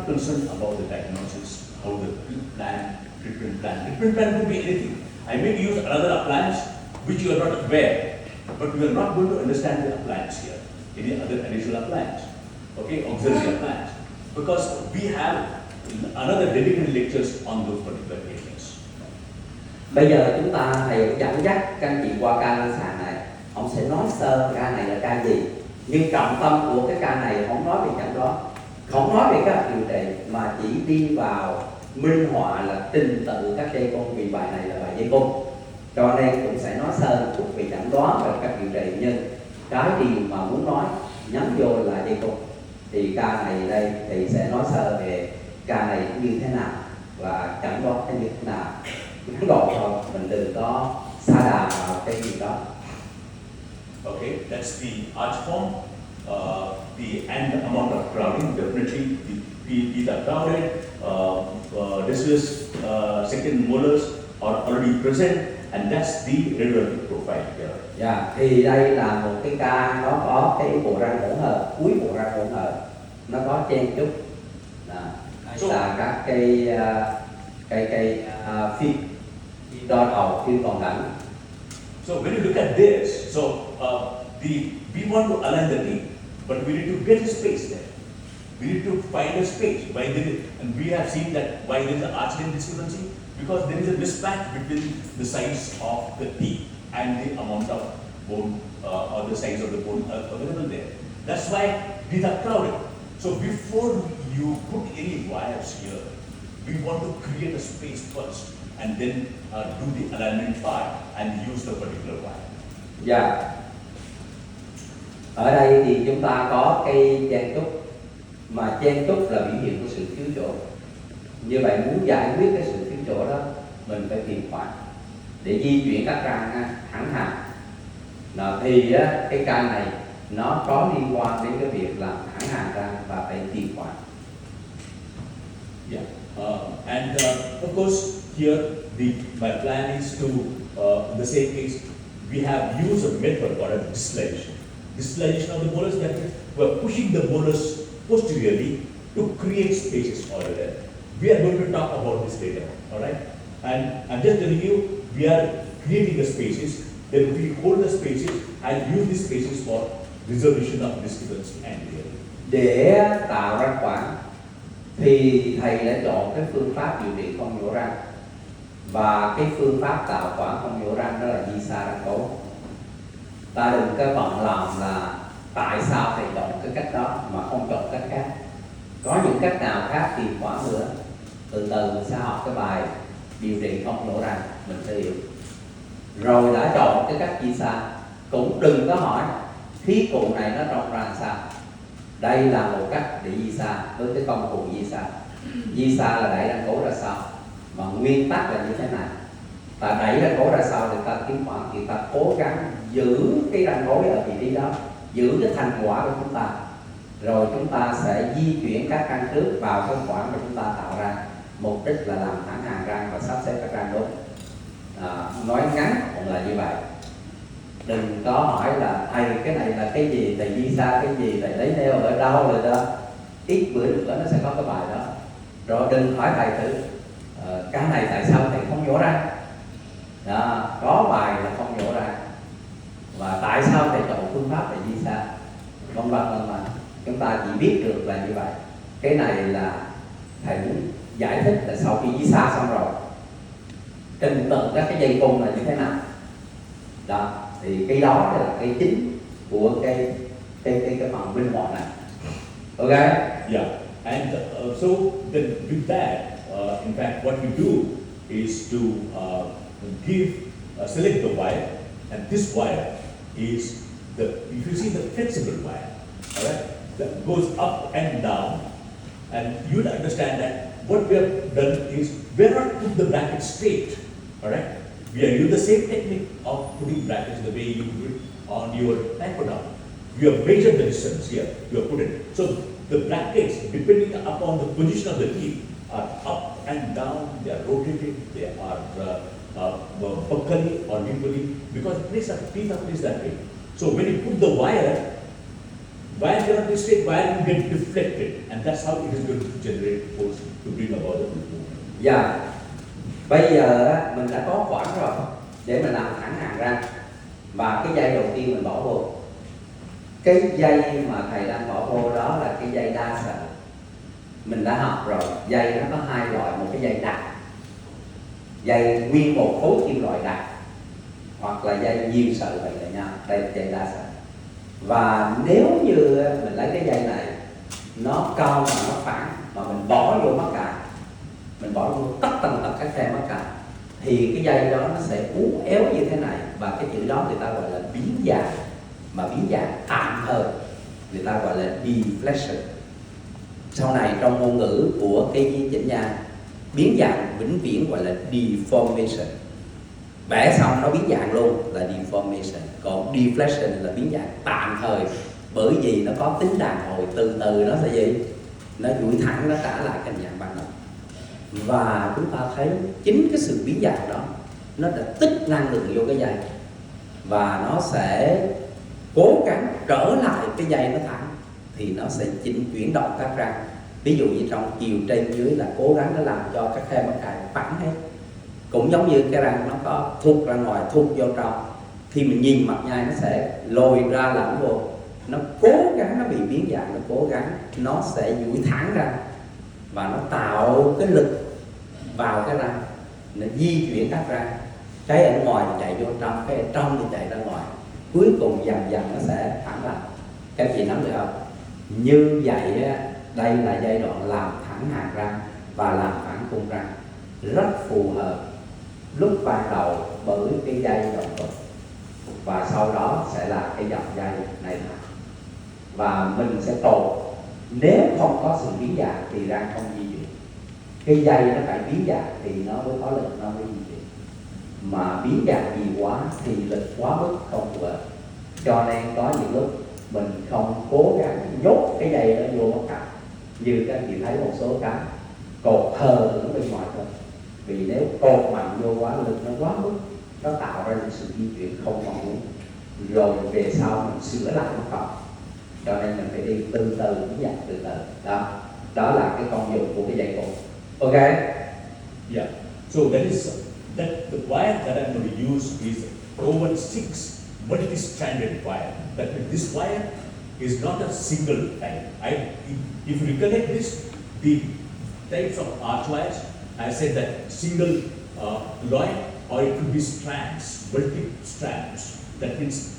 not concerned about the diagnosis, how the treatment plan. Treatment plan could be anything. I may use another appliance which you are not aware, but we are not going to understand the appliance here, any other additional appliance, okay, auxiliary appliance, because we have another dedicated lectures on those particular areas. Bây giờ chúng ta thầy cũng dẫn dắt các anh chị qua ca lâm sàng này, ông sẽ nói sơ ca này là ca gì, nhưng trọng tâm của cái ca này không nói về chẩn đoán, không nói về các điều trị, mà chỉ đi vào minh họa là trình tự các dây cung, vì bài này là bài dây cung, cho nên cũng sẽ nói sơ một chút về chẩn đoán và các điều trị, nhưng cái điều mà muốn nói nhắm vô là dây cung. Thì ca này đây thì sẽ nói sơ về ca này như thế nào và chẩn đoán nó như thế nào, ngắn gọn thôi, mình đừng có sa đà vào cái gì đó. Okay, that's the arch form. The amount of crowding, definitely the teeth are crowded. Deciduous second molars are already present, and that's the radiographic profile here. Dạ, thì đây là một cái ca nó có cái bộ răng hỗn hợp, cuối bộ răng hỗn hợp nó có chen chúc, là các cái phim đo đầu, phim toàn cảnh. So when you look at this, so we want to align the teeth, but we need to get a space there. We need to find a space. And we have seen that why there is an arch-length discrepancy, because there is a mismatch between the size of the teeth and the amount of bone or the size of the bone available there. That's why teeth are crowded. So before you put any wires here, we want to create a space first, and then do the alignment part and use the particular wire. Dạ. Ở đây thì chúng ta có cây chen trúc, mà chen trúc là biểu hiện của sự thiếu chỗ. Như vậy muốn giải quyết cái sự thiếu chỗ đó, mình phải tìm khoản để di chuyển các răng thẳng hàng. Thì cái ca này nó có liên quan đến cái việc làm thẳng hàng răng và phải tìm khoản. Yeah, and of course here my plan is to in the same case we have used a method called a distillation. Distillation of the molars, that is, we are pushing the molars posteriorly to create spaces over there. We are going to talk about this later, all right? And I'm just telling you, we are creating the spaces, then we hold the spaces and use these spaces for resolution of discrepancy and clear. Để tạo ra khoảng thì thầy đã chọn cái phương pháp điều trị không nhổ răng, và cái phương pháp tạo khoảng không nhổ răng đó là di xa răng cố. Ta đừng có bận lòng là tại sao thầy chọn cái cách đó mà không chọn cách khác. Có những cách nào khác thì khoảng nữa, từ từ mình sẽ học cái bài điều trị không nhổ răng mình sẽ hiểu. Rồi đã chọn cái cách di xa, cũng đừng có hỏi khí cụ này nó trông ra sao. Đây là một cách để di xa với cái công cụ di xa. Di xa là đẩy răng cố ra sau, mà nguyên tắc là như thế này: ta đẩy răng cố ra sau thì ta kiếm khoảng, thì ta cố gắng giữ cái răng gối ở vị trí đó, giữ cái thành quả của chúng ta, rồi chúng ta sẽ di chuyển các răng trước vào cái khoảng mà chúng ta tạo ra. Mục đích là làm thẳng hàng răng và sắp xếp các răng đúng. Nói ngắn cũng là như vậy. Đừng có hỏi là thầy cái này là cái gì, thầy di xa cái gì, thầy lấy neo ở đâu rồi đó. Ít bữa nữa nó sẽ có cái bài đó. Rồi đừng hỏi thầy thử cái này tại sao thầy không nhổ răng. Đó, có bài là không nhổ răng, và tại sao thầy chọn phương pháp là di xa, vân vân vân vân. Chúng ta chỉ biết được là như vậy. Cái này là thầy muốn giải thích là sau khi di xa xong rồi, trình tự các cái dây cung là như thế nào. Đó, thì cái đó là cái chính của cái phần minh họa này. Okay? Yeah, and so then with that, in fact, what we do is to select the wire, and this wire is if you see the flexible wire, all right, that goes up and down, and you'll understand that what we have done is we have not put the bracket straight, all right. We are using the same technique of putting brackets the way you do it on your typodon. We have measured the distance here, you have put it. So the brackets, depending upon the position of the teeth, are up and down, they are rotated, they are buccally or linearly, because teeth are placed that way. So when you put the wire cannot be straight, wire will get deflected, and that's how it is going to generate Dạ. Bây giờ á, mình đã có khoảng rồi để mình làm thẳng hàng răng. Và cái dây đầu tiên mình bỏ vô. Cái dây mà thầy đang bỏ vô đó là cái dây đa sợi. Mình đã học rồi, dây nó có hai loại, một cái dây đặc, dây nguyên một khối kim loại đặc, hoặc là dây nhiều sợi vậy là nhau. Đây là dây đa sợi. Và nếu như mình lấy cái dây này, nó cao mà nó phẳng, mà mình bỏ vô mắc cạn, mình bỏ vô tất tần tật các khe mắc cạn, thì cái dây đó nó sẽ uốn éo như thế này, và cái chữ đó người ta gọi là biến dạng. Mà biến dạng tạm thời người ta gọi là deflection. Sau này trong ngôn ngữ của cái chỉnh nha, biến dạng vĩnh viễn gọi là deformation. Vẽ xong nó biến dạng luôn là deformation. Còn deflection là biến dạng tạm thời, bởi vì nó có tính đàn hồi, từ từ nó sẽ gì? Nó duỗi thẳng, nó trả lại hình dạng ban đầu. Và chúng ta thấy chính cái sự biến dạng đó, nó đã tích năng lượng vô cái dây, và nó sẽ cố gắng trở lại cái dây nó thẳng, thì nó sẽ chỉnh chuyển động các răng. Ví dụ như trong chiều trên dưới là cố gắng nó làm cho các khe mắc cạn phẳng hết. Cũng giống như cái răng nó có thụt ra ngoài, thụt vô trong, khi mình nhìn mặt nhai nó sẽ lồi ra lẫn vô. Nó cố gắng, nó bị biến dạng, nó cố gắng, nó sẽ duỗi thẳng ra, và nó tạo cái lực vào cái răng, nó di chuyển các răng. Cái ở ngoài thì chạy vô trong, cái ở trong thì chạy ra ngoài. Cuối cùng dần dần nó sẽ thẳng lại. Các chị nắm được không? Như vậy đây là giai đoạn làm thẳng hàng răng và làm thẳng khung răng, rất phù hợp lúc ban đầu bởi cái dây động vật, và sau đó sẽ là cái dòng dây này. Và mình sẽ tồn, nếu không có sự biến dạng thì răng không di chuyển. Cái dây nó phải biến dạng thì nó mới có lực, nó mới di chuyển. Mà biến dạng gì quá thì lực quá mức không phù hợp. Cho nên có những lúc mình không cố gắng nhốt cái dây đó vô mắc cạn, như các anh chị thấy một số cái cột hờ ở bên ngoài thôi. Vì nếu cột mạnh vô quá, lực nó quá mức, nó tạo ra những sự di chuyển không mong muốn, rồi về sau mình sửa lại nó còn. Cho nên mình phải đi từ từ, biến dạng từ từ. Đó là cái công dụng của cái dây cột. Ok? Yeah. So that is that the wire that I'm going to use is woven 6 multi-stranded wire. That means this wire is not a single type. If you recollect this, the types of arch wires, I said that single line, or it could be strands, multi-strands. That means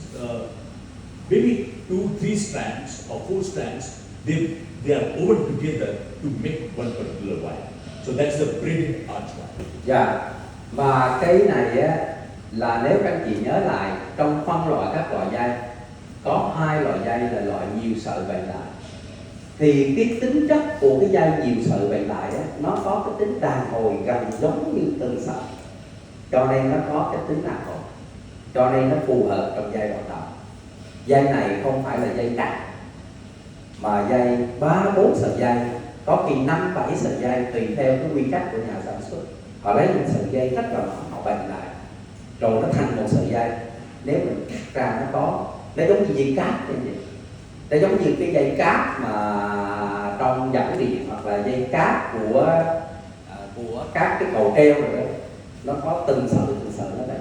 maybe 2, 3 strands or 4 strands. They are woven together to make one particular wire. So that's the braided arch wire. Dạ. Và cái này á, là nếu các anh chị nhớ lại, trong phân loại các loại dây có 2 loại dây là loại nhiều sợi vẹn lại. Thì cái tính chất của cái dây nhiều sợi vẹn lại á, nó có cái tính đàn hồi gần giống như từng sợi, cho nên nó có cái tính đàn hồi, cho nên nó phù hợp trong giai đoạn đầu. Dây này không phải là dây đặc, mà dây 3, 4 sợi dây, có khi 5, 7 sợi dây, tùy theo cái quy cách của nhà sản xuất. Họ lấy những sợi dây rất là họ bền lại, rồi nó thành một sợi dây. Nếu mình cắt ra nó giống như dây cáp như vậy. Nó giống như cái dây cáp mà trong dẫn điện, hoặc là dây cáp của các cái cầu treo rồi đó. Nó có từng sợi nó bền lại.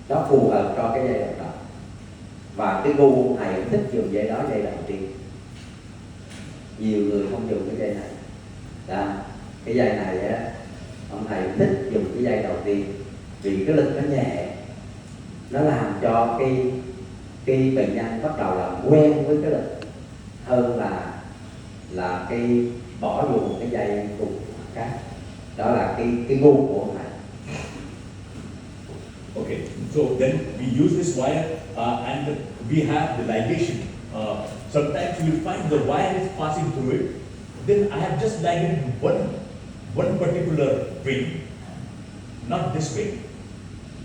Nó phù hợp cho cái dây đó. Và cái gu thầy thích dùng dây đó, dây đầu tiên. Nhiều người không dùng cái dây này. Đó. Cái dây này á, ông thầy thích dùng cái dây đầu tiên vì cái lực nó nhẹ, nó làm cho cái bệnh nhân bắt đầu làm quen với cái lực hơn là cái bỏ vô một cái dây cùng khác. Đó là cái gu của ông thầy. Okay, so then we use this wire and we have the ligation. Sometimes you will find the wire is passing through it. Then I have just ligated one particular wing, not this wing.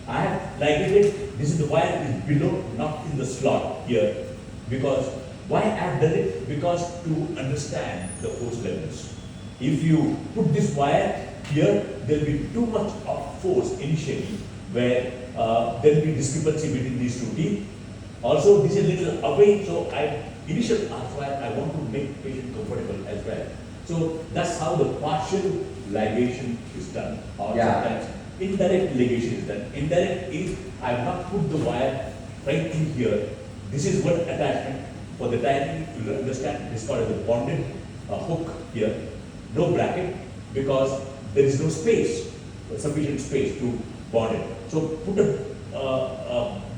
I have ligated, this is the wire is below, not in the slot here. Because why I have done it? Because to understand the force levels. If you put this wire here, there will be too much of force initially, where there will be discrepancy between these two teeth. Also, this is a little away, so initial arch wire, I want to make patient comfortable as well. So that's how the partial ligation is done, or Yeah. sometimes indirect ligation is done. Indirect is I have not put the wire right in here. This is one attachment. For the timing, you will understand this called as a bonded hook here. No bracket because there is no space, sufficient space to bond it. So put a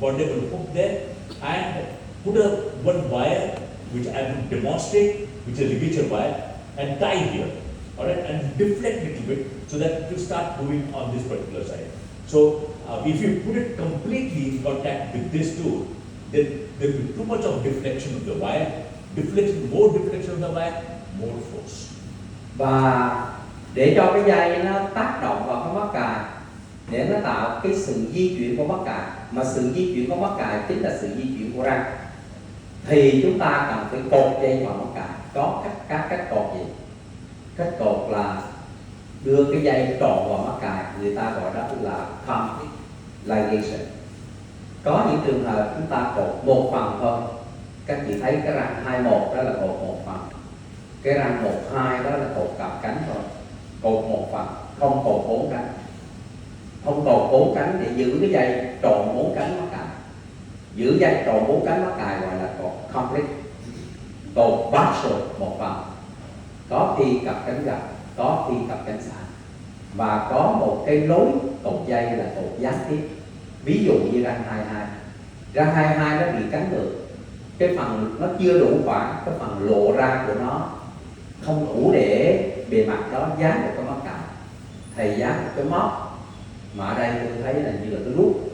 bondable hook there and put one wire which I will demonstrate, which is a ligature wire, and tie here. Alright, and deflect a little bit so that it will start moving on this particular side. So if you put it completely in contact with this tool, then there will be too much of deflection of the wire. More deflection of the wire, more force. Và để cho cái dây nó tác động vào cái mắc cài, để nó tạo cái sự di chuyển của mắc cài, mà sự di chuyển của mắc cài chính là sự di chuyển của răng, thì chúng ta cần phải cột dây vào mắc cài. Có các cách cột gì? Cách cột là đưa cái dây tròn vào mắc cài, người ta gọi đó là complete ligation. Có những trường hợp chúng ta cột một phần thôi. Các chị thấy cái răng 21 đó là cột một phần, cái răng 12 đó là cột cặp cánh thôi, cột một phần, không cột 4 cánh. Không cột 4 cánh để giữ cái dây tròn 4 cánh mắc cài. Giữ dây tròn 4 cánh mắc cài gọi là cột complete. Cột partial một phần, có khi cặp cánh gập, có khi cặp cánh xa. Và có một cái lối cột dây là cột gián tiếp. Ví dụ như răng 22, răng 22 nó bị cắn ngược, cái phần nó chưa đủ khoảng, cái phần lộ ra của nó không đủ để bề mặt đó dán một cái móc cài. Thầy dán một cái móc mà ở đây tôi thấy là như là cái nút